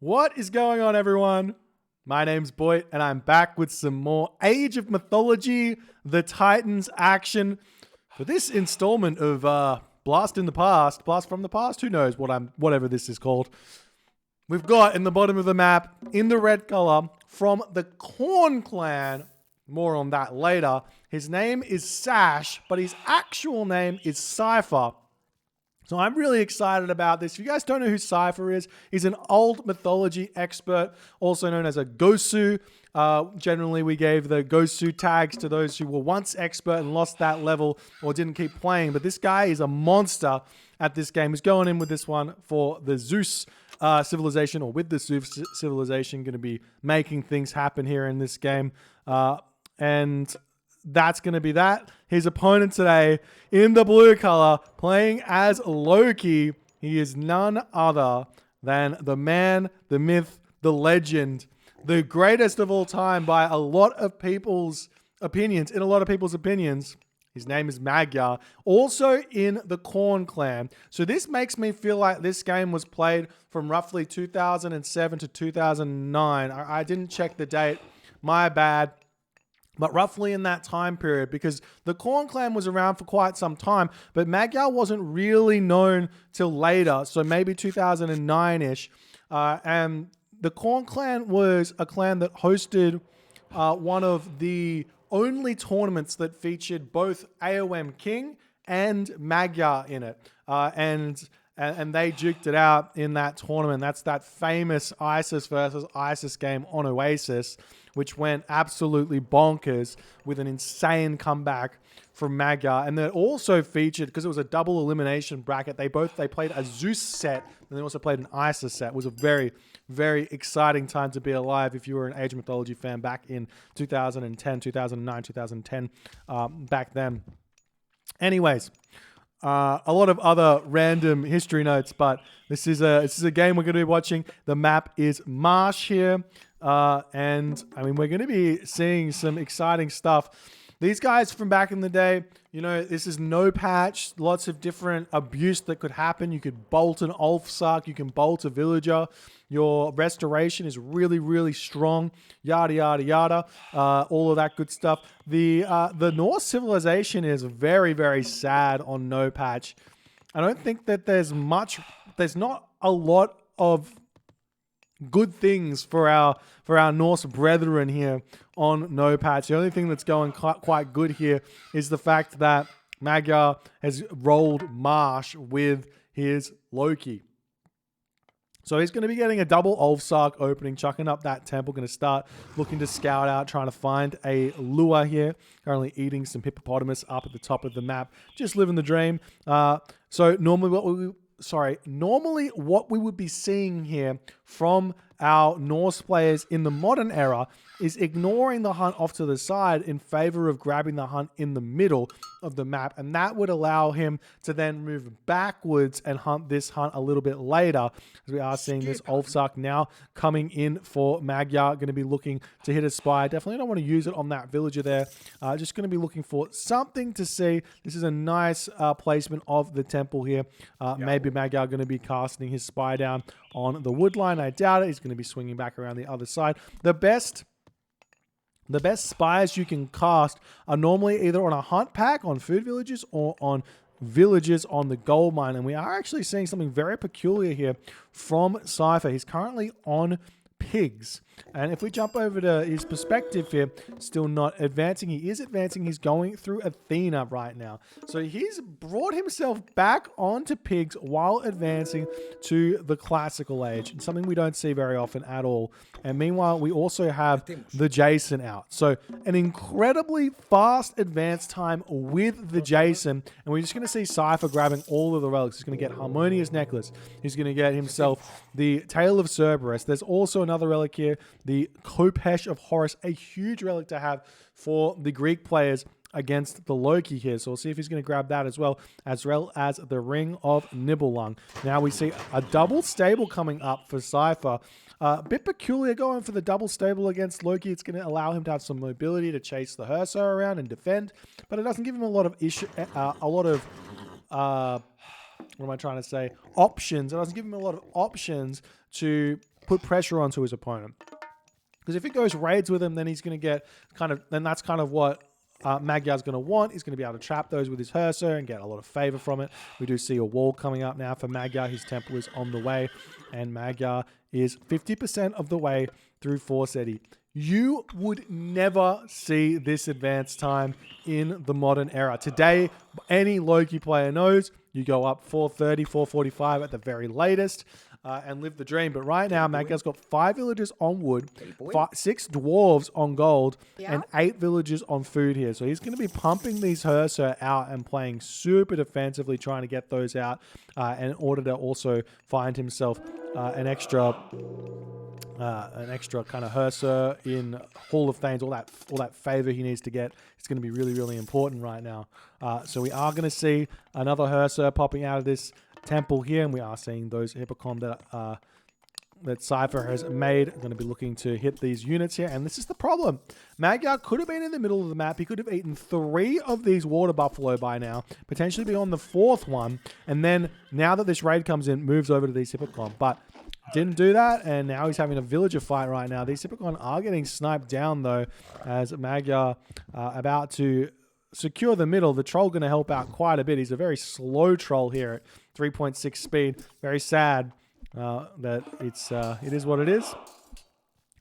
What is going on, everyone? My name's Boit, and I'm back with some more Age of Mythology, the Titans action for this installment of Blast from the Past. Who knows whatever this is called. We've got in the bottom of the map, in the red color, from the Corn clan. More on that later. His name is Sash, but his actual name is Cyfer. So I'm really excited about this. If you guys don't know who Cypher is, he's an old mythology expert, also known as a Gosu. Generally, we gave the Gosu tags to those who were once expert and lost that level or didn't keep playing. But this guy is a monster at this game. He's going in with this one for the Zeus civilization, or with the Zeus civilization, going to be making things happen here in this game. And that's going to be that. His opponent today, in the blue color, playing as Loki. He is none other than the man, the myth, the legend, the greatest of all time by a lot of people's opinions. His name is Magyar, also in the Corn clan. So this makes me feel like this game was played from roughly 2007 to 2009. I didn't check the date. My bad. But roughly in that time period, because the Corn clan was around for quite some time, but Magyar wasn't really known till later, so maybe 2009-ish. And the Corn clan was a clan that hosted one of the only tournaments that featured both AoM King and Magyar in it. And they duked it out in that tournament. That's that famous Isis versus Isis game on Oasis, which went absolutely bonkers with an insane comeback from Magyar. And they also featured, because it was a double elimination bracket, they played a Zeus set and they also played an Isis set. It was a very, very exciting time to be alive if you were an Age of Mythology fan back in 2010, 2009, 2010, back then. Anyways, a lot of other random history notes, but this is a game we're going to be watching. The map is Marsh here. And I mean, we're going to be seeing some exciting stuff. These guys from back in the day, you know, this is no patch, lots of different abuse that could happen. You could bolt an Ulfsuck, you can bolt a villager. Your restoration is really, really strong. Yada, yada, yada. All of that good stuff. The Norse civilization is very, very sad on no patch. I don't think that there's not a lot of good things for our Norse brethren here on no patch. The only thing that's going quite good here is the fact that Magyar has rolled Marsh with his Loki. So he's going to be getting a double Ulfsuck opening, chucking up that temple, going to start looking to scout out, trying to find a lure here. Currently eating some hippopotamus up at the top of the map. Just living the dream. So normally what we would be seeing here from our Norse players in the modern era is ignoring the hunt off to the side in favor of grabbing the hunt in the middle of the map. And that would allow him to then move backwards and hunt this hunt a little bit later. As we are seeing this Ulfsuck now coming in for Magyar, going to be looking to hit a spy. Definitely don't want to use it on that villager there. Just going to be looking for something to see. This is a nice placement of the temple here. Maybe Magyar going to be casting his spy down on the wood line. I doubt it. He's going to be swinging back around the other side. The best spies you can cast are normally either on a hunt pack on food villages or on villages on the gold mine. And we are actually seeing something very peculiar here from Cipher. He's currently on pigs. And if we jump over to his perspective here, still not advancing. He is advancing. He's going through Athena right now. So he's brought himself back onto pigs while advancing to the classical age. And something we don't see very often at all. And meanwhile, we also have the Jason out. So an incredibly fast advance time with the Jason. And we're just going to see Cypher grabbing all of the relics. He's going to get Harmonia's necklace. He's going to get himself the Tail of Cerberus. There's also another relic here, the Kopesh of Horus, a huge relic to have for the Greek players against the Loki here. So we'll see if he's going to grab that as well as the Ring of Nibelung. Now we see a double stable coming up for Cypher. A bit peculiar going for the double stable against Loki. It's going to allow him to have some mobility to chase the Herso around and defend, but it doesn't give him a lot of options. It doesn't give him a lot of options to put pressure onto his opponent. Because if he goes raids with him, then he's going to get then that's kind of what Magyar's going to want. He's going to be able to trap those with his Herser and get a lot of favor from it. We do see a wall coming up now for Magyar. His temple is on the way, and Magyar is 50% of the way through Forseti. You would never see this advanced time in the modern era. Today, any Loki player knows you go up 430, 445 at the very latest. And live the dream. But right now, Magyar's got 5 villagers on wood, 6 dwarves on gold, and 8 villagers on food here. So he's going to be pumping these Herser out and playing super defensively, trying to get those out in order to also find himself an extra kind of Herser in Hall of Thanes, all that favor he needs to get. It's going to be really, really important right now. So we are going to see another Herser popping out of this temple here, and we are seeing those Hippocon that Cipher has made. Going to be looking to hit these units here, and this is the problem. Magyar could have been in the middle of the map. He could have eaten 3 of these water buffalo by now, potentially be on the 4th one, and then now that this raid comes in, moves over to these Hippocon, but didn't do that, and now he's having a villager fight right now. These Hippocon are getting sniped down though, as Magyar about to secure the middle. The troll going to help out quite a bit. He's a very slow troll here at 3.6 speed. Very sad that it is what it is.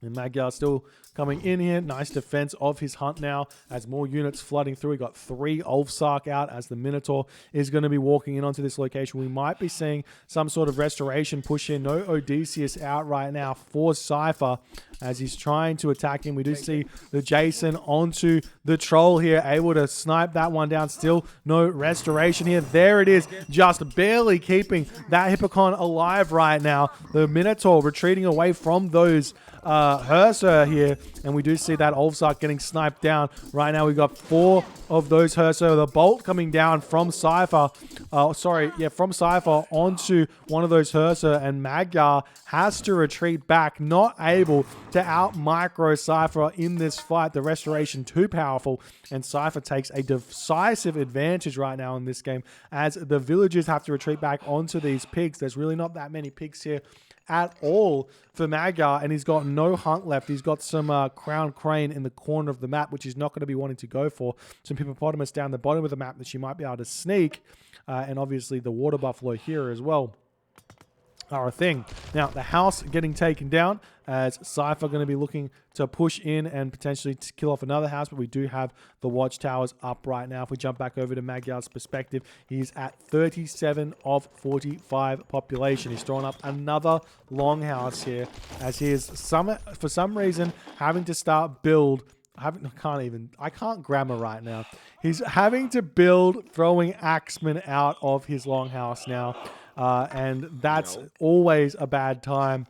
And Magyar still coming in here. Nice defense of his hunt now as more units flooding through. We got 3 Ulfsark out as the Minotaur is going to be walking in onto this location. We might be seeing some sort of restoration push here. No Odysseus out right now for Cipher as he's trying to attack him. We do see the Jason onto the troll here, able to snipe that one down. Still no restoration here. There it is, just barely keeping that Hippocon alive right now. The Minotaur retreating away from those Herser here, and we do see that Ulfsark getting sniped down. Right now we've got 4 of those Herser. The bolt coming down from Cypher, from Cypher onto one of those Herser, and Magyar has to retreat back, not able to out-micro Cypher in this fight. The restoration too powerful, and Cypher takes a decisive advantage right now in this game as the villagers have to retreat back onto these pigs. There's really not that many pigs here at all for Magyar, and he's got no hunt left. He's got some crown crane in the corner of the map, which he's not going to be wanting to go for. Some hippopotamus down the bottom of the map that she might be able to sneak, and obviously the water buffalo here as well are a thing. Now, the house getting taken down as Cypher going to be looking to push in and potentially to kill off another house, but we do have the watchtowers up right now. If we jump back over to Magyar's perspective, he's at 37 of 45 population. He's throwing up another longhouse here as he is for some reason having to start build. I can't grammar right now. He's having to build throwing axemen out of his longhouse now. And that's always a bad time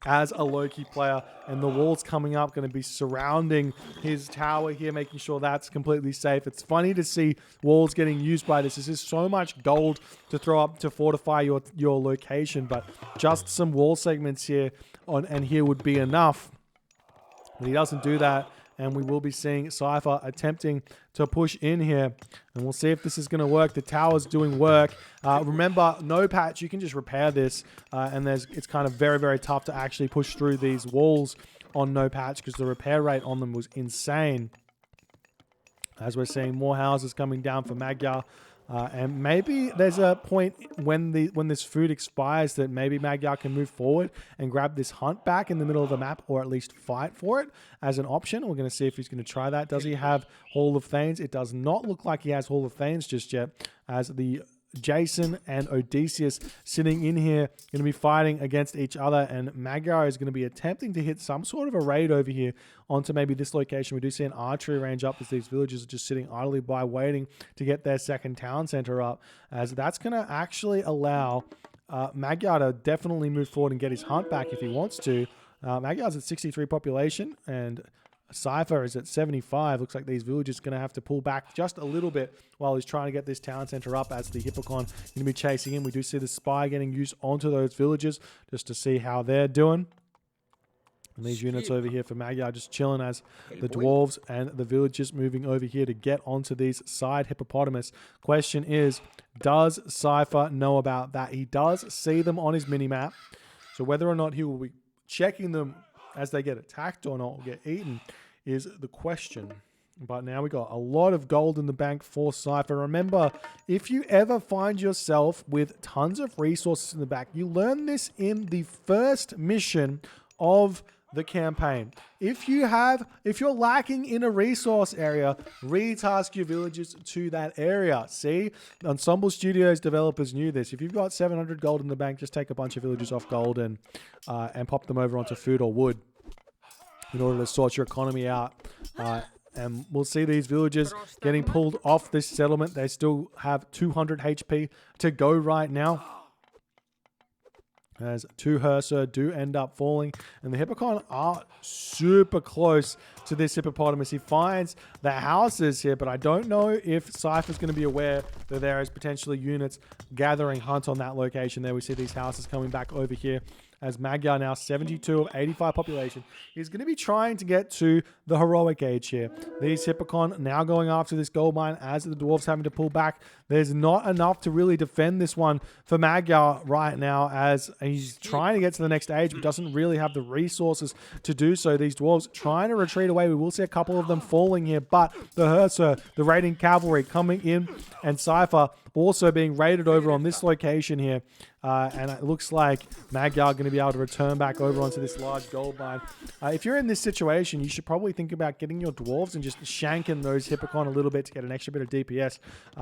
as a Loki player. And the walls coming up, going to be surrounding his tower here, making sure that's completely safe. It's funny to see walls getting used by this. This is so much gold to throw up to fortify your location, but just some wall segments here and here would be enough. But he doesn't do that. And we will be seeing Cypher attempting to push in here. And we'll see if this is going to work. The tower's doing work. Remember, no patch, you can just repair this. And it's kind of very, very tough to actually push through these walls on no patch because the repair rate on them was insane. As we're seeing more houses coming down for Magyar. And maybe there's a point when this food expires that maybe Magyar can move forward and grab this hunt back in the middle of the map, or at least fight for it as an option. We're going to see if he's going to try that. Does he have Hall of Thanes? It does not look like he has Hall of Thanes just yet, as the Jason and Odysseus sitting in here going to be fighting against each other, and Magyar is going to be attempting to hit some sort of a raid over here onto maybe this location. We do see an archery range up as these villagers are just sitting idly by waiting to get their second town center up, as that's going to actually allow Magyar to definitely move forward and get his hunt back if he wants to. Magyar's at 63 population and Cipher is at 75. Looks like these villagers are going to have to pull back just a little bit while he's trying to get this town center up as the Hippocon going to be chasing him. We do see the spy getting used onto those villagers just to see how they're doing. And these units over here for Magyar just chilling as the dwarves and the villagers moving over here to get onto these side hippopotamus. Question is, does Cipher know about that? He does see them on his mini-map. So whether or not he will be checking them as they get attacked or not, or get eaten, is the question. But now we got a lot of gold in the bank for Cypher. Remember, if you ever find yourself with tons of resources in the back, you learn this in the first mission of the campaign. If you're lacking in a resource area, retask your villagers to that area. See, Ensemble Studios developers knew this. If you've got 700 gold in the bank, just take a bunch of villagers off gold and pop them over onto food or wood in order to sort your economy out. And we'll see these villagers getting pulled off this settlement. They still have 200 HP to go right now, as 2 Hursa do end up falling. And the Hippocon are super close to this hippopotamus. He finds the houses here, but I don't know if Cypher's going to be aware that there is potentially units gathering hunt on that location there. We see these houses coming back over here, as Magyar, now 72 of 85 population, is going to be trying to get to the heroic age here. These Hippocon now going after this gold mine as the dwarves having to pull back. There's not enough to really defend this one for Magyar right now, as he's trying to get to the next age but doesn't really have the resources to do so. These dwarves trying to retreat away. We will see a couple of them falling here, but the Hursa, the raiding cavalry coming in, and Cypher also being raided over on this location here. And it looks like Magyar going to be able to return back over onto this large gold mine. If you're in this situation, you should probably think about getting your dwarves and just shanking those Hippocon a little bit to get an extra bit of DPS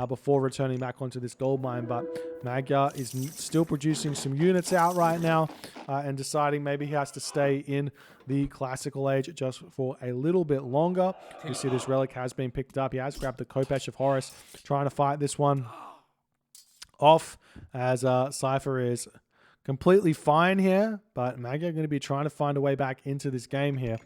before returning back onto this gold mine. But Magyar is still producing some units out right now and deciding maybe he has to stay in the classical age just for a little bit longer. You see this relic has been picked up. He has grabbed the Khopesh of Horus, trying to fight this one off, as Cypher is completely fine here, but Magyar going to be trying to find a way back into this game here.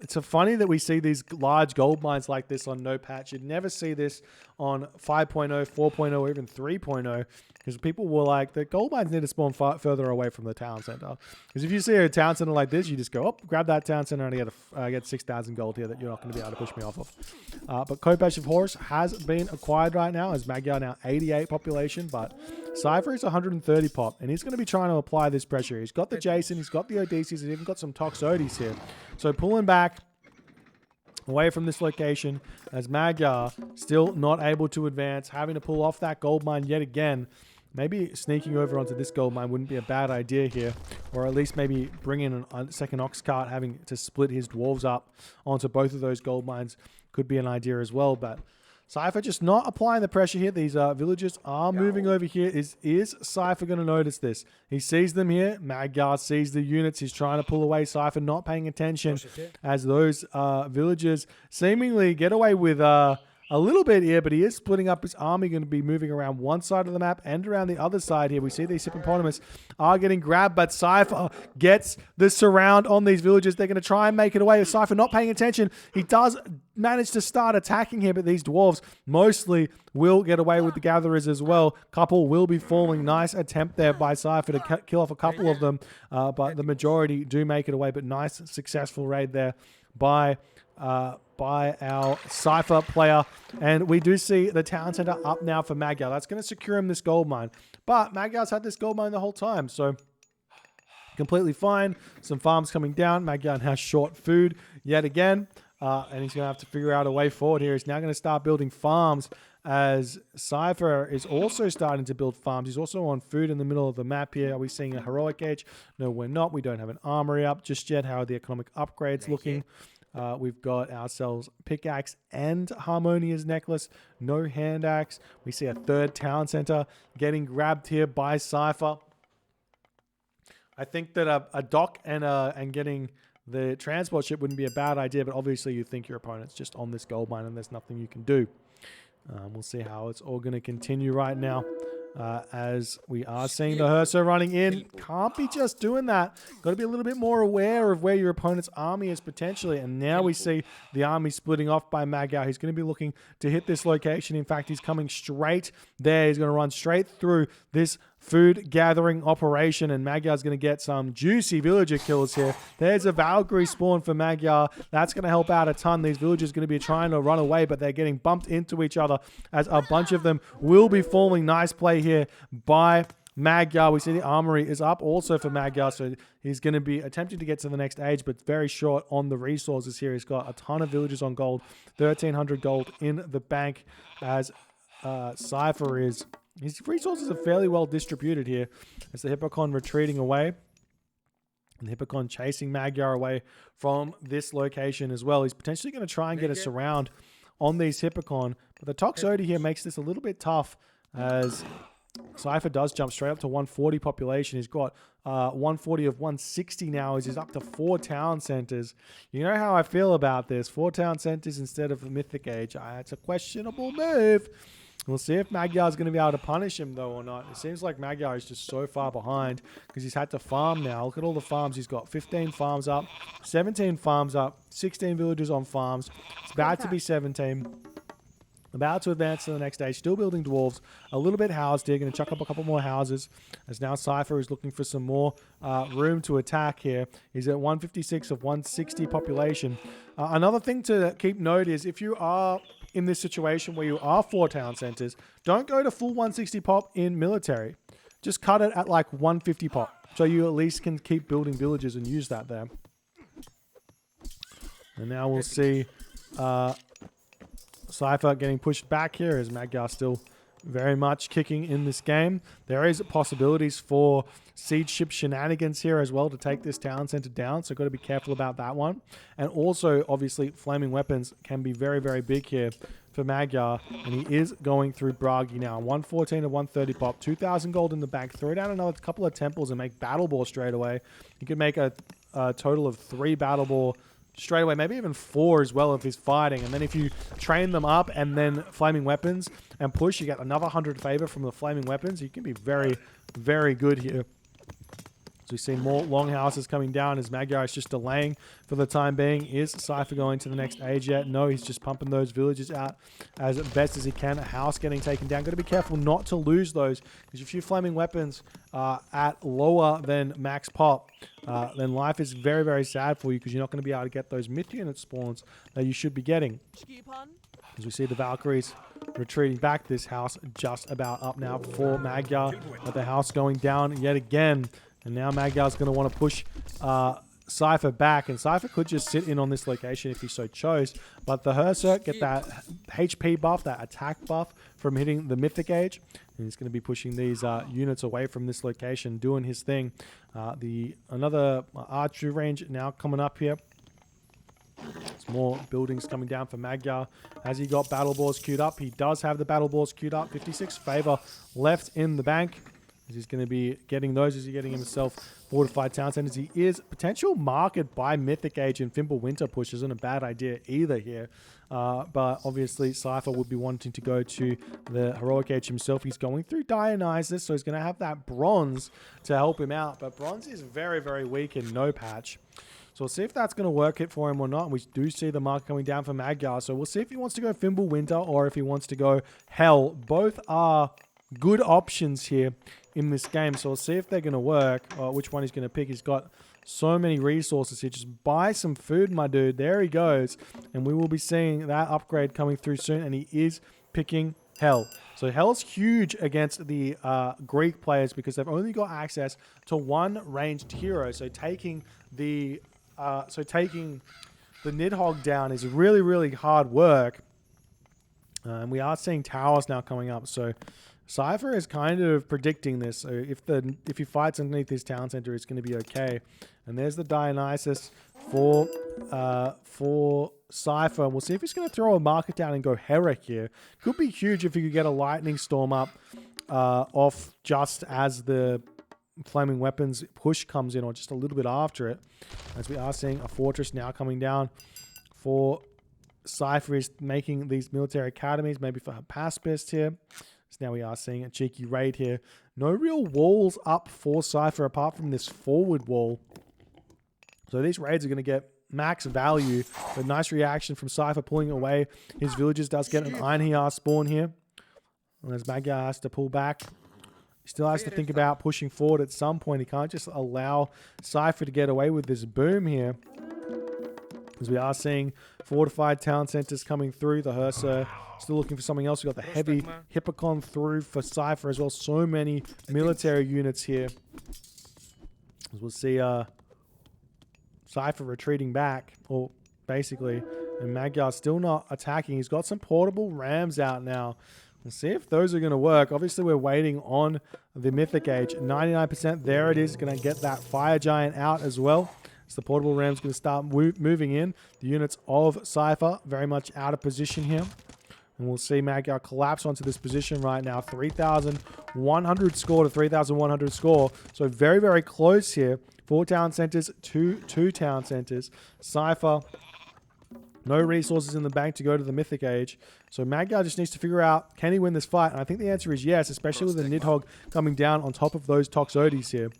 It's funny that we see these large gold mines like this on no patch. You'd never see this on 5.0, 4.0, or even 3.0, because people were like, the gold mines need to spawn further away from the town center. Because if you see a town center like this, you just go, oh, grab that town center and I get 6,000 gold here that you're not going to be able to push me off of. But Khopesh of Horus has been acquired right now, as Magyar now 88 population, but Cypher is 130 pop, and he's going to be trying to apply this pressure. He's got the Jason, he's got the Odysseus, he's even got some Toxotes here. So pulling back away from this location, as Magyar still not able to advance, having to pull off that gold mine yet again. Maybe sneaking over onto this gold mine wouldn't be a bad idea here, or at least maybe bring in a second ox cart, having to split his dwarves up onto both of those gold mines could be an idea as well. But Cypher just not applying the pressure here. These villagers are moving over here. Is Cypher going to notice this? He sees them here. Magyar sees the units. He's trying to pull away. Cypher not paying attention, as those villagers seemingly get away with a little bit here, but he is splitting up his army, going to be moving around one side of the map and around the other side here. We see these hippopotamus are getting grabbed, but Cypher gets the surround on these villagers. They're going to try and make it away. Cypher not paying attention. He does manage to start attacking here, but these dwarves mostly will get away with the gatherers as well. Couple will be falling. Nice attempt there by Cypher to kill off a couple of them, but the majority do make it away. But nice successful raid there by our Cypher player. And we do see the town center up now for Magyar. That's going to secure him this gold mine. But Magyar's had this gold mine the whole time, so completely fine. Some farms coming down. Magyar has short food yet again. And he's going to have to figure out a way forward here. He's now going to start building farms, as Cypher is also starting to build farms. He's also on food in the middle of the map here. Are we seeing a heroic age? No, we're not. We don't have an armory up just yet. How are the economic upgrades looking? We've got ourselves pickaxe and harmonious necklace, no hand axe. We see a third town center getting grabbed here by Cypher. I think that a dock and getting the transport ship wouldn't be a bad idea, but obviously you think your opponent's just on this gold mine and there's nothing you can do. We'll see how it's all going to continue right now. As we are seeing the Hursa running in. Can't be just doing that. Got to be a little bit more aware of where your opponent's army is potentially. And now we see the army splitting off by Magyar. He's going to be looking to hit this location. In fact, he's coming straight there. He's going to run straight through this food gathering operation, and Magyar's going to get some juicy villager kills here. There's a Valkyrie spawn for Magyar. That's going to help out a ton. These villagers are going to be trying to run away, but they're getting bumped into each other as a bunch of them will be falling. Nice play here by Magyar. We see the armory is up also for Magyar, so he's going to be attempting to get to the next age, but very short on the resources here. He's got a ton of villages on gold, 1,300 gold in the bank, as Cypher is. His resources are fairly well distributed here, as the Hippocon retreating away. And the Hippocon chasing Magyar away from this location as well. He's potentially going to try and get a surround on these Hippocon, but the Toxote here makes this a little bit tough, as Cypher does jump straight up to 140 population. He's got 140 of 160 now. He's up to 4 town centers. You know how I feel about this. 4 town centers instead of the Mythic Age. It's a questionable move. We'll see if Magyar is going to be able to punish him, though, or not. It seems like Magyar is just so far behind because he's had to farm now. Look at all the farms. He's got 15 farms up, 17 farms up, 16 villages on farms. It's about to be 17. About to advance to the next stage. Still building dwarves. A little bit housed here. Going to chuck up a couple more houses. As now Cypher is looking for some more room to attack here. He's at 156 of 160 population. Another thing to keep note is if you are in this situation where you are 4 town centers, don't go to full 160 pop in military. Just cut it at like 150 pop. So you at least can keep building villages and use that there. And now we'll see Cypher getting pushed back here as Magyar still very much kicking in this game. There is possibilities for siege ship shenanigans here as well to take this town center down, so got to be careful about that one. And also, obviously, flaming weapons can be very, very big here for Magyar, and he is going through Bragi now. 114 to 130 pop, 2,000 gold in the bank. Throw down another couple of temples and make battle ball straight away. You could make a total of 3 battle ball straight away, maybe even 4 as well if he's fighting. And then if you train them up and then flaming weapons and push, you get another 100 favor from the flaming weapons. You can be very, very good here. So we see more longhouses coming down as Magyar is just delaying for the time being. Is Cypher going to the next age yet? No, he's just pumping those villages out as best as he can. A house getting taken down. Got to be careful not to lose those, because if your flaming weapons are at lower than max pop, then life is very, very sad for you, because you're not going to be able to get those myth unit spawns that you should be getting. As we see the Valkyries retreating back, this house just about up now for Magyar, but the house going down yet again. And now Magyar's going to want to push Cypher back, and Cypher could just sit in on this location if he so chose, but the Herserk get that HP buff, that attack buff from hitting the Mythic Age, and he's going to be pushing these units away from this location, doing his thing. Another archery range now coming up here. There's more buildings coming down for Magyar. Has he got battle balls queued up? He does have the battle balls queued up. 56 favor left in the bank. He's going to be getting those as he's getting himself fortified town centers. He is potential market by Mythic Age, and Fimble Winter Push isn't a bad idea either here. But obviously Cypher would be wanting to go to the Heroic Age himself. He's going through Dionysus, so he's going to have that bronze to help him out. But bronze is very, very weak in no patch. So we'll see if that's going to work it for him or not. We do see the mark coming down for Magyar. So we'll see if he wants to go Fimble Winter or if he wants to go Hell. Both are good options here in this game, so we'll see if they're going to work, or which one he's going to pick. He's got so many resources here. Just buy some food, my dude. There he goes, and we will be seeing that upgrade coming through soon, and he is picking Hell. So Hell's huge against the Greek players because they've only got access to one ranged hero. So taking the Nidhogg down is really, really hard work. And we are seeing towers now coming up, so Cypher is kind of predicting this. So if he fights underneath his town center, it's going to be okay. And there's the Dionysus for Cypher. We'll see if he's going to throw a market down and go Herrick here. Could be huge if he could get a lightning storm up off just as the flaming weapons push comes in, or just a little bit after it. As we are seeing a fortress now coming down for Cypher, is making these military academies, maybe for Hephaestus here. So now we are seeing a cheeky raid here. No real walls up for Cypher apart from this forward wall. So these raids are going to get max value. But nice reaction from Cypher pulling away. His villages does get an Iron Hear spawn here. And as Magyar has to pull back, he still has to think about pushing forward at some point. He can't just allow Cypher to get away with this boom here. as we are seeing fortified town centers coming through. The Hephaestus still looking for something else. We've got the heavy Hippocon through for Cypher as well. So many military units here. As we'll see Cypher retreating back, or basically, and Magyar still not attacking. He's got some portable rams out now. We'll see if those are going to work. Obviously, we're waiting on the Mythic Age. 99%, there it is. Going to get that Fire Giant out as well. So the portable ram's going to start moving in. The units of Cypher very much out of position here. And we'll see Magyar collapse onto this position right now. 3,100 score to 3,100 score. So very, very close here. 4 town centers, two town centers. Cypher, no resources in the bank to go to the Mythic Age. So Magyar just needs to figure out, can he win this fight? And I think the answer is yes, especially with the Nidhogg coming down on top of those Toxotes here.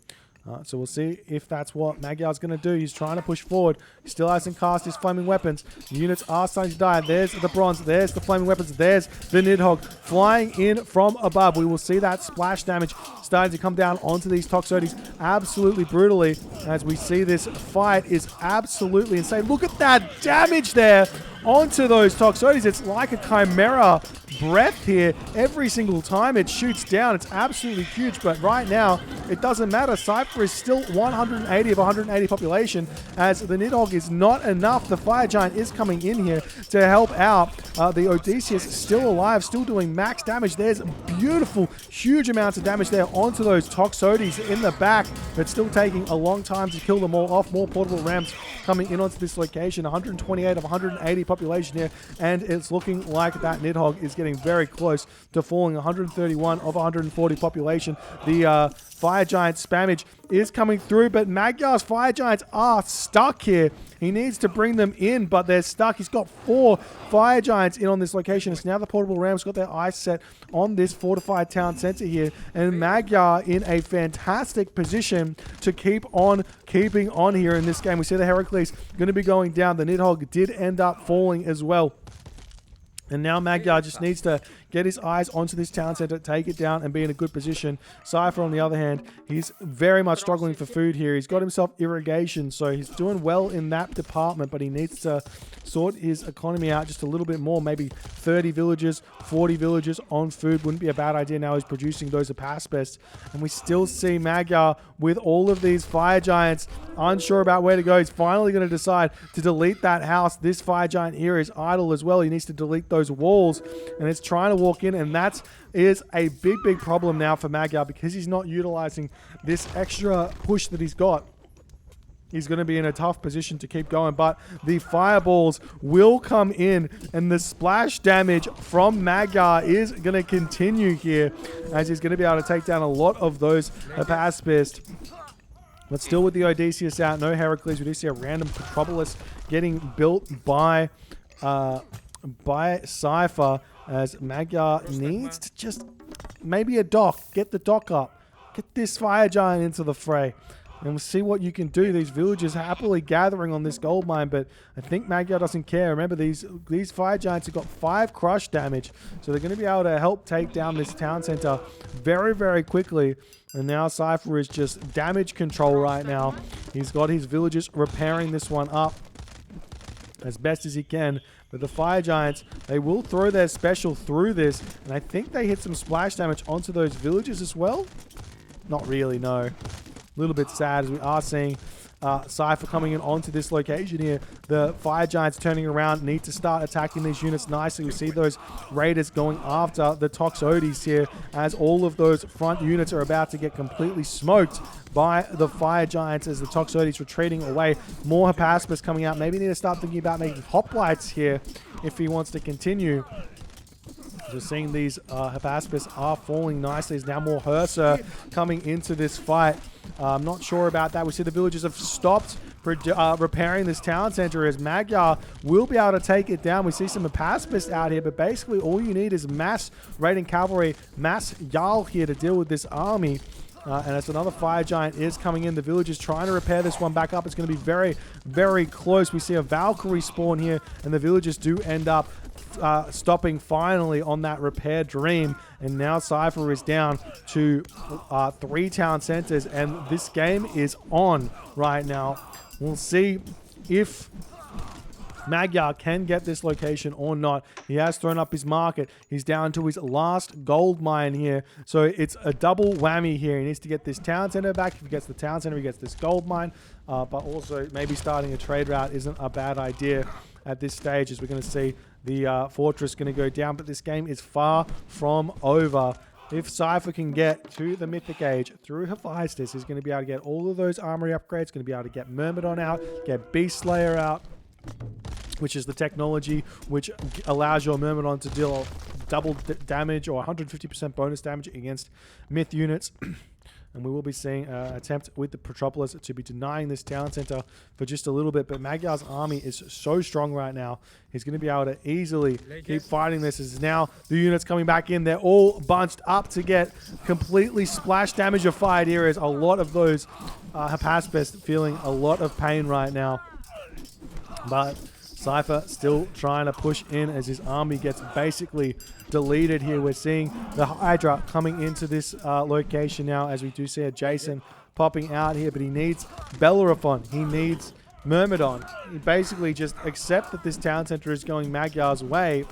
So we'll see if that's what Magyar's going to do. He's trying to push forward. He still hasn't cast his flaming weapons. The units are starting to die. There's the bronze. There's the flaming weapons. There's the Nidhogg flying in from above. We will see that splash damage starting to come down onto these Toxotes absolutely brutally, as we see this fight is absolutely insane. Look at that damage there onto those Toxotes. It's like a chimera breath here. Every single time it shoots down, it's absolutely huge. But right now, it doesn't matter. Cipher is still 180 of 180 population, as the Nidhogg is not enough. The Fire Giant is coming in here to help out. The Odysseus still alive, still doing max damage. There's beautiful, huge amounts of damage there onto those Toxotes in the back, but still taking a long time to kill them all off. More portable rams coming in onto this location. 128 of 180 population here, and it's looking like that Nidhogg is getting very close to falling. 131 of 140 population. The Fire Giant spammage is coming through, but Magyar's Fire Giants are stuck here. He needs to bring them in, but they're stuck. He's got 4 Fire Giants in on this location. It's now the portable rams got their eyes set on this fortified town center here, and Magyar in a fantastic position to keep on keeping on here in this game. We see the Heracles going to be going down. The Nidhogg did end up falling as well. And now Magyar just needs to get his eyes onto this town center, take it down, and be in a good position. Cypher, on the other hand, he's very much struggling for food here. He's got himself irrigation, so he's doing well in that department, but he needs to sort his economy out just a little bit more. Maybe 30 villages, 40 villages on food wouldn't be a bad idea. Now he's producing those Hephaestus. And we still see Magyar with all of these Fire Giants, unsure about where to go. He's finally going to decide to delete that house. This Fire Giant here is idle as well. He needs to delete those walls, and it's trying to walk in, and that is a big problem now for Magyar, because he's not utilizing this extra push that he's got. He's going to be in a tough position to keep going, but the fireballs will come in, and the splash damage from Magyar is going to continue here, as he's going to be able to take down a lot of those Hephaestus. But still with the Odysseus out, no Heracles. We do see a random Petropolis getting built by Cypher, as Magyar needs to just maybe a dock. Get the dock up. Get this Fire Giant into the fray. And we'll see what you can do. These villagers happily gathering on this gold mine, but I think Magyar doesn't care. Remember, these Fire Giants have got 5 crush damage, so they're going to be able to help take down this town center very quickly. And now Cypher is just damage control right now. He's got his villagers repairing this one up as best as he can. But the Fire Giants, they will throw their special through this, and I think they hit some splash damage onto those villagers as well. Not really, no. A little bit sad, as we are seeing Cypher coming in onto this location here. The Fire Giants turning around, need to start attacking these units nicely. We see those Raiders going after the Toxotes here, as all of those front units are about to get completely smoked by the Fire Giants as the Toxotes retreating away. More Hephaestus coming out. Maybe need to start thinking about making hoplites here if he wants to continue. Just seeing these Hephaestus are falling nicely. There's now more Hephaestus coming into this fight. I'm not sure about that. We see the villagers have stopped repairing this town center, as Magyar will be able to take it down. We see some Hephaestus out here, but basically all you need is mass raiding cavalry, mass Jarl here to deal with this army. And as another Fire Giant is coming in, the villagers trying to repair this one back up. It's going to be very close. We see a Valkyrie spawn here, and the villagers do end up stopping finally on that repair dream. And now Cypher is down to 3 town centers, and this game is on right now. We'll see if Magyar can get this location or not. He has thrown up his market. He's down to his last gold mine here. So it's a double whammy here. He needs to get this town center back. If he gets the town center, he gets this gold mine. But also maybe starting a trade route isn't a bad idea at this stage, as we're going to see the fortress going to go down. But this game is far from over. If Cypher can get to the Mythic Age through Hephaestus, he's going to be able to get all of those armory upgrades, going to be able to get Myrmidon out, get Beast Slayer out, which is the technology which allows your Myrmidon to deal double damage or 150% bonus damage against myth units. And we will be seeing an attempt with the Metropolis to be denying this town center for just a little bit. But Magyar's army is so strong right now. He's going to be able to easily keep fighting this. As now the units coming back in. They're all bunched up to get completely splash damage of fired areas. A lot of those Hephaestus feeling a lot of pain right now. But Cypher still trying to push in as his army gets basically deleted here. We're seeing the Hydra coming into this location now, as we do see a Jason popping out here, but he needs Bellerophon. He needs Myrmidon. He basically just accept that this town center is going Magyar's way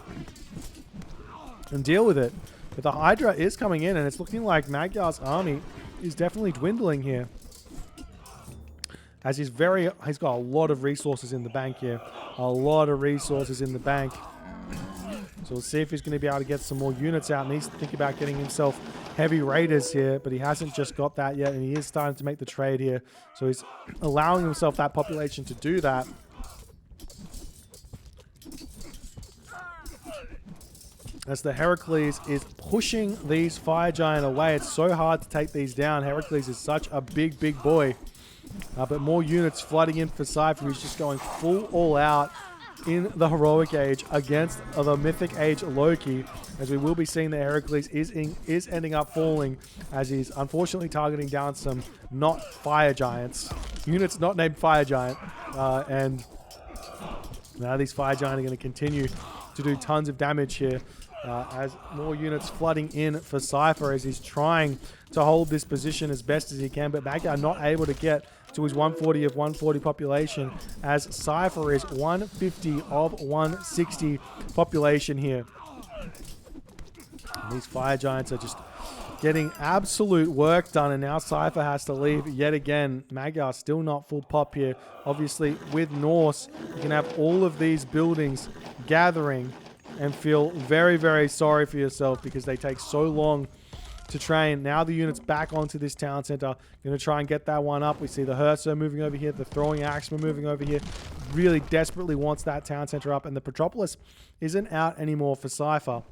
and deal with it. But the Hydra is coming in, and it's looking like Magyar's army is definitely dwindling here. As he's got a lot of resources in the bank here. A lot of resources in the bank. So we'll see if he's going to be able to get some more units out. And he's thinking about getting himself heavy raiders here, but he hasn't just got that yet, and he is starting to make the trade here. So he's allowing himself that population to do that. As the Heracles is pushing these Fire Giant away. It's so hard to take these down. Heracles is such a big, big boy. But more units flooding in for Cypher. He's just going full all out in the Heroic Age against the Mythic Age Loki. As we will be seeing that Heracles is ending up falling, as he's unfortunately targeting down some not Fire Giants. Units not named Fire Giant. And now these Fire Giant are going to continue to do tons of damage here. As more units flooding in for Cypher, as he's trying to hold this position as best as he can. But Magyar not able to get to his 140 of 140 population, as Cypher is 150 of 160 population here. And these Fire Giants are just getting absolute work done, and now Cypher has to leave yet again. Magyar still not full pop here. Obviously, with Norse, you can have all of these buildings gathering and feel very, very sorry for yourself because they take so long to train. Now the unit's back onto this town center. Going to try and get that one up. We see the Herso moving over here. The Throwing Axeman moving over here. Really desperately wants that town center up. And the Metropolis isn't out anymore for Cypher.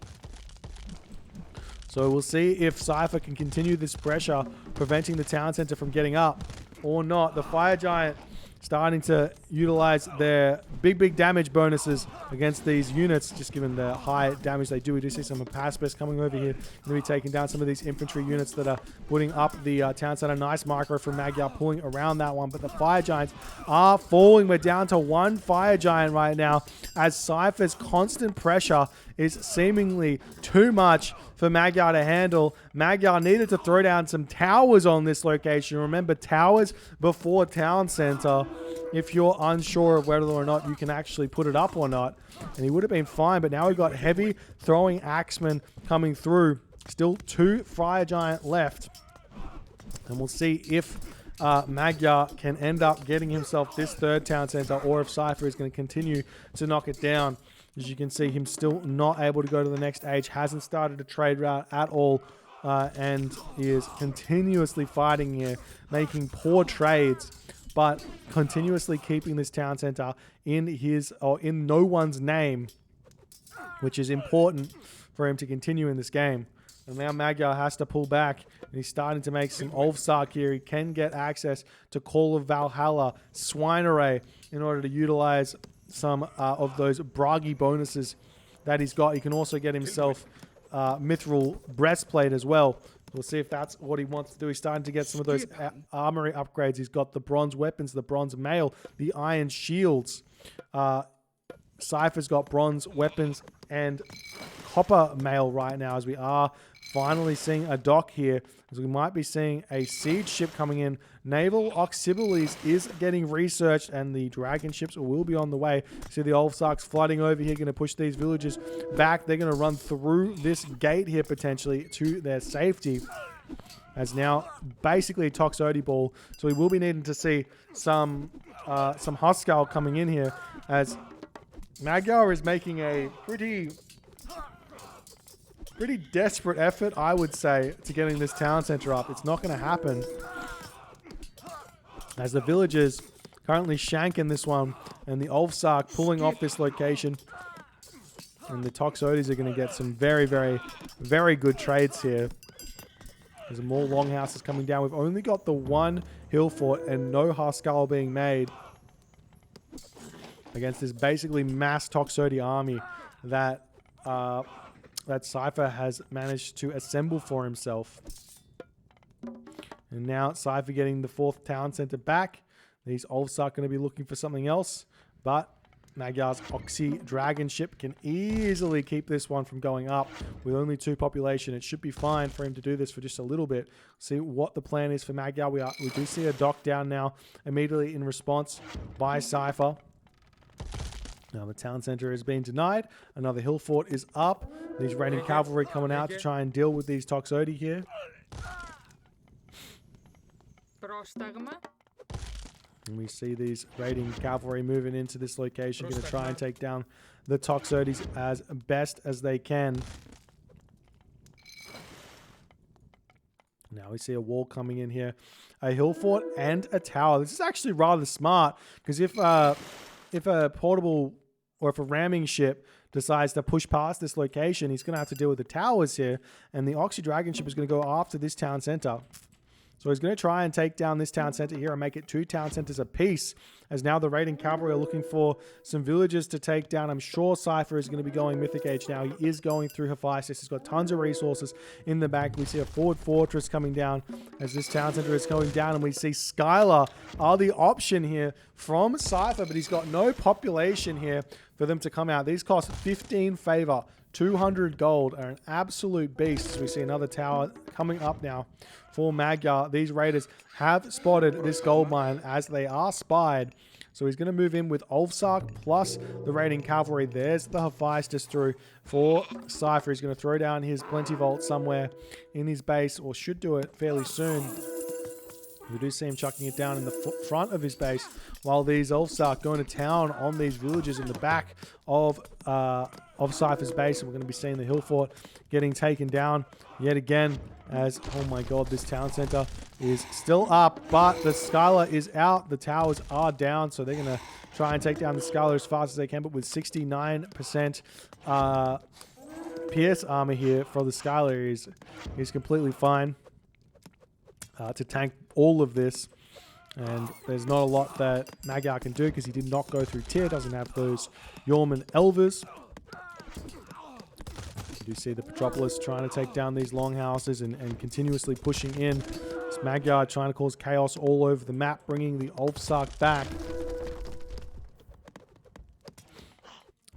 So we'll see if Cypher can continue this pressure, preventing the town center from getting up or not. The Fire Giant starting to utilize their big damage bonuses against these units, just given the high damage they do. We do see some Hephaestus coming over here. Going to be taking down some of these infantry units that are putting up the town center. Nice micro from Magyar pulling around that one, but the Fire Giants are falling. We're down to one Fire Giant right now, as Cypher's constant pressure is seemingly too much for Magyar to handle. Magyar needed to throw down some towers on this location. Remember, towers before town center, if you're unsure of whether or not you can actually put it up or not. And he would have been fine, but now we've got heavy Throwing Axemen coming through. Still two Fire Giant left. And we'll see if Magyar can end up getting himself this third town center, or if Cypher is going to continue to knock it down. As you can see, him still not able to go to the next age. Hasn't started a trade route at all. And he is continuously fighting here, making poor trades, but continuously keeping this town center in his, or in no one's name, which is important for him to continue in this game. And now Magyar has to pull back, and he's starting to make some Ulfsark here. He can get access to Call of Valhalla, Swine Array, in order to utilize some of those Bragi bonuses that he's got. He can also get himself Mithril Breastplate as well. We'll see if that's what he wants to do. He's starting to get some of those armory upgrades. He's got the bronze weapons, the bronze mail, the iron shields. Cypher's got bronze weapons and copper mail right now, as we are finally seeing a dock here, as we might be seeing a siege ship coming in. Naval Auxiliaries is getting researched, and the dragon ships will be on the way. See the Ulfsarks flooding over here, going to push these villages back. They're going to run through this gate here potentially to their safety, as now basically a Toxote ball. So we will be needing to see some Huskarl coming in here, as Magyar is making a pretty desperate effort, I would say, to getting this town center up. It's not going to happen, as the villagers currently shanking this one, and the Ulfsark pulling off this location. And the Toxotes are going to get some very, very, very good trades here. There's more longhouses coming down. We've only got the one hill fort and no Huskarl being made against this basically mass Toxote army that that Cypher has managed to assemble for himself. And now Cypher getting the 4th town center back. These Ulfsark going to be looking for something else, but Magyar's Oxy dragon ship can easily keep this one from going up with only 2 population. It should be fine for him to do this for just a little bit. See what the plan is for Magyar. We do see a dock down now immediately in response by Cypher. Now the town center has been denied. Another hill fort is up. These raiding cavalry coming out to try and deal with these Toxote here. And we see these raiding cavalry moving into this location, going to try and take down the Toxotes as best as they can. Now we see a wall coming in here, a hill fort and a tower. This is actually rather smart, because if a portable or if a ramming ship decides to push past this location, he's going to have to deal with the towers here, and the Oxy dragon ship is going to go after this town center. So he's going to try and take down this town center here and make it 2 town centers apiece, as now the raiding cavalry are looking for some villages to take down. I'm sure Cypher is going to be going Mythic Age now. He is going through Hephaestus. He's got tons of resources in the back. We see a forward fortress coming down as this town center is going down, and we see Skylar are the option here from Cypher, but he's got no population here for them to come out. These cost 15 favor. 200 gold are an absolute beast. We see another tower coming up now for Magyar. These raiders have spotted this gold mine as they are spied. So he's going to move in with Ulfsark plus the raiding cavalry. There's the Hephaestus through for Cypher. He's going to throw down his plenty vault somewhere in his base, or should do it fairly soon. We do see him chucking it down in the front of his base, while these Ulfsark going to town on these villages in the back of Cypher's base. And we're going to be seeing the hill fort getting taken down yet again, as, oh my god, this town center is still up, but the Skylar is out. The towers are down, so they're going to try and take down the Skylar as fast as they can, but with 69% PS armor here for the Skylar is completely fine to tank all of this. And there's not a lot that Magyar can do, because he did not go through tier, doesn't have those Yorman Elvers. You do see the Petropolis trying to take down these longhouses and continuously pushing in. It's Magyar trying to cause chaos all over the map, bringing the Ulfsark back.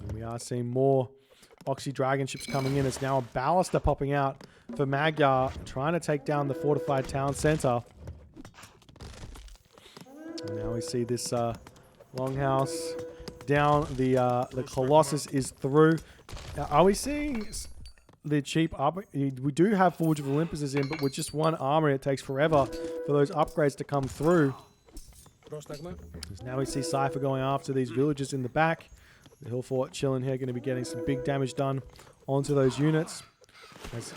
And we are seeing more Oxy dragon ships coming in. It's now a ballaster popping out for Magyar, trying to take down the fortified town center. And now we see this longhouse down. The Colossus is through. Now, are we seeing the cheap up? We do have Forge of Olympus in, but with just one armor, it takes forever for those upgrades to come through. Now we see Cypher going after these villages in the back. The hill fort chilling here, going to be getting some big damage done onto those units. As,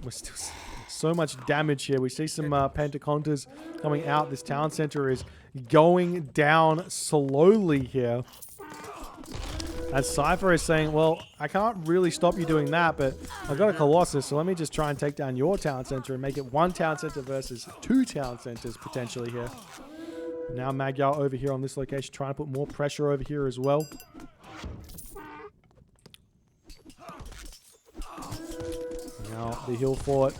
we're still so much damage here. We see some Pentaconters coming out. This town center is going down slowly here, as Cypher is saying, well, I can't really stop you doing that, but I've got a Colossus, so let me just try and take down your town center and make it 1 town center versus 2 town centers potentially here. Now Magyar over here on this location, trying to put more pressure over here as well. Now the hill fort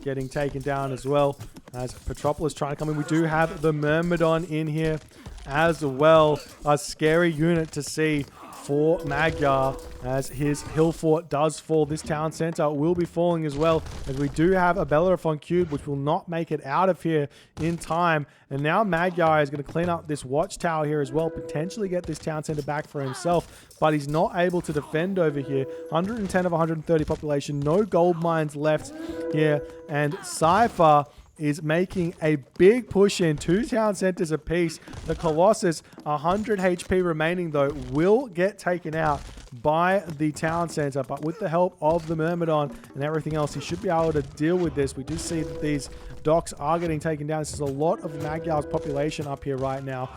getting taken down as well, as Petropolis trying to come in. We do have the Myrmidon in here as well. A scary unit to see for Magyar as his hill fort does fall. This town center will be falling as well, as we do have a Bellerophon cube which will not make it out of here in time. And now Magyar is going to clean up this watchtower here as well, potentially get this town center back for himself, but he's not able to defend over here. 110 of 130 population, no gold mines left here, and Cypher is making a big push in, 2 town centers apiece. The Colossus, 100 HP remaining though, will get taken out by the town center, but with the help of the Myrmidon and everything else, he should be able to deal with this. We do see that these docks are getting taken down. This is a lot of Magyar's population up here right now.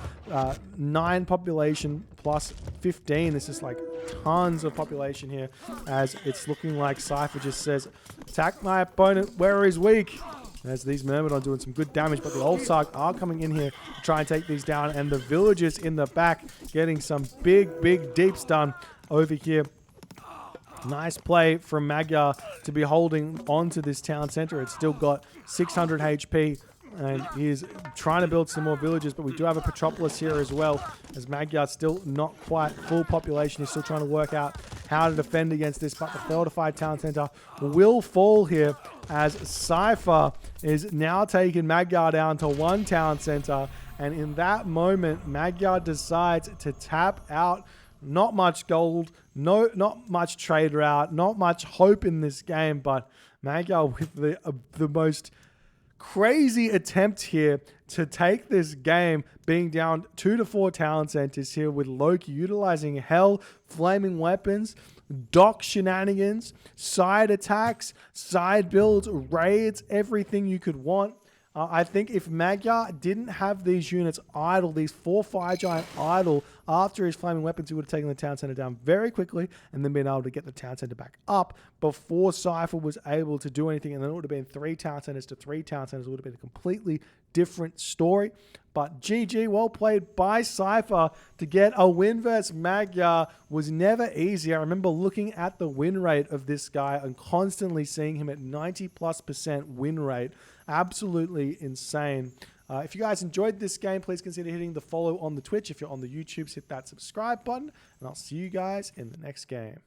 9 population plus 15. This is like tons of population here, as it's looking like Cypher just says, attack my opponent where he's weak. As these Myrmidons doing some good damage, but the Old Sark are coming in here to try and take these down, and the villagers in the back getting some big deeps done over here. Nice play from Magyar to be holding onto this town center. It's still got 600 HP, and he is trying to build some more villages, but we do have a Petropolis here as well, as Magyar's still not quite full population. He's still trying to work out how to defend against this, but the fortified town center will fall here, as Cypher is now taking Magyar down to 1 town center, and in that moment, Magyar decides to tap out. Not much gold, not much trade route, not much hope in this game, but Magyar with the most crazy attempt here to take this game, being down 2 to 4 town centers here, with Loki utilizing hell, flaming weapons, dock shenanigans, side attacks, side builds, raids, everything you could want. I think if Magyar didn't have these units idle, these 4 fire giant idle after his flaming weapons, he would have taken the town center down very quickly and then been able to get the town center back up before Cypher was able to do anything. And then it would have been 3 town centers to 3 town centers. It would have been a completely different story. But GG, well played by Cypher to get a win versus Magyar. Was never easy. I remember looking at the win rate of this guy and constantly seeing him at 90+% win rate. Absolutely insane. If you guys enjoyed this game, please consider hitting the follow on the Twitch. If you're on the YouTubes, hit that subscribe button, and I'll see you guys in the next game.